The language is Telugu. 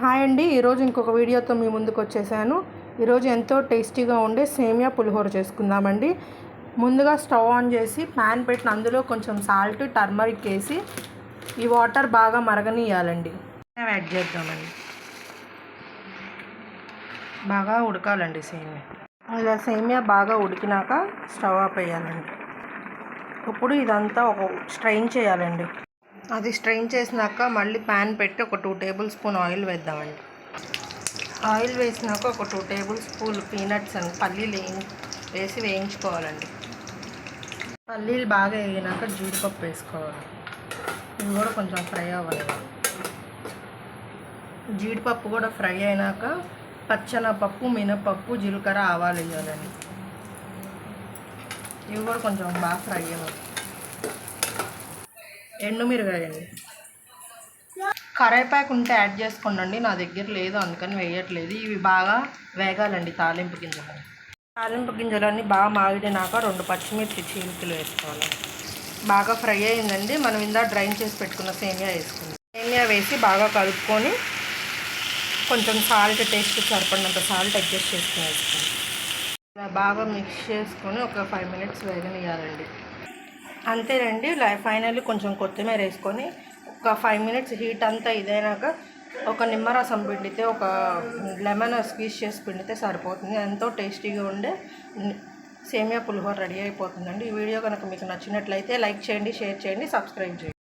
హాయ్ అండి, ఈరోజు ఇంకొక వీడియోతో మీ ముందుకు వచ్చేసాను. ఈరోజు ఎంతో టేస్టీగా ఉండే సేమియా పులిహోర చేసుకుందామండి. ముందుగా స్టవ్ ఆన్ చేసి ప్యాన్ పెట్టిన అందులో కొంచెం సాల్ట్, టర్మరిక్ వేసి ఈ వాటర్ బాగా మరగనియాలండి. యాడ్ చేద్దామండి. బాగా ఉడకాలండి సేమియా. ఇలా సేమియా బాగా ఉడికినాక స్టవ్ ఆఫ్ వేయాలండి. ఇప్పుడు ఇదంతా ఒక స్ట్రెయిన్ చేయాలండి. అది స్ట్రెయిన్ చేసినాక మళ్ళీ ప్యాన్ పెట్టి ఒక 2 టేబుల్ స్పూన్ ఆయిల్ వేద్దామండి. ఆయిల్ వేసినాక ఒక 2 టేబుల్ స్పూన్ పీనట్స్ అండి పల్లీలు వేసి వేయించుకోవాలండి. పల్లీలు బాగా వేగినాక జీడిపప్పు వేసుకోవాలి. ఇవి కూడా కొంచెం ఫ్రై అవ్వాలి. జీడిపప్పు కూడా ఫ్రై అయినాక పచ్చెనపప్పు, మినపప్పు, జీలకర్ర, ఆవాలు వేయాలండి. ఇవి కూడా కొంచెం బాగా ఫ్రై అవ్వాలి. ఎండుమిరగాయ అండి, కరేపాకు ఉంటే యాడ్ చేసుకోండి. నా దగ్గర లేదు అందుకని వేయట్లేదు. ఇవి బాగా వేగాలండి. తాలింపు గింజలన్నీ బాగా మాగినాక 2 పచ్చిమిర్చి చీలికలు వేసుకోవాలి. బాగా ఫ్రై అయిందండి. మనం ఇందా డ్రైన్ చేసి పెట్టుకున్న సేమియా వేసుకుందాం. సేమియా వేసి బాగా కలుపుకొని కొంచెం సాల్ట్, టేస్ట్ సరిపడినంత సాల్ట్ అడ్జస్ట్ చేసుకుని వేసుకోండి. ఇలా బాగా మిక్స్ చేసుకొని ఒక 5 మినిట్స్ వేగనియాలండి. అంతేనండి. ఫైనల్లీ కొంచెం కొత్తిమీర వేసుకొని ఒక 5 మినిట్స్ హీట్ అంతా ఇదైనాక ఒక నిమ్మరసం పిండితే, ఒక లెమన్ స్క్వీజ్ చేసి పిండితే సరిపోతుంది. ఎంతో టేస్టీగా ఉండే సేమియా పులిహోర రెడీ అయిపోతుందండి. ఈ వీడియో కనుక మీకు నచ్చినట్లయితే లైక్ చేయండి, షేర్ చేయండి, సబ్స్క్రైబ్ చేయండి.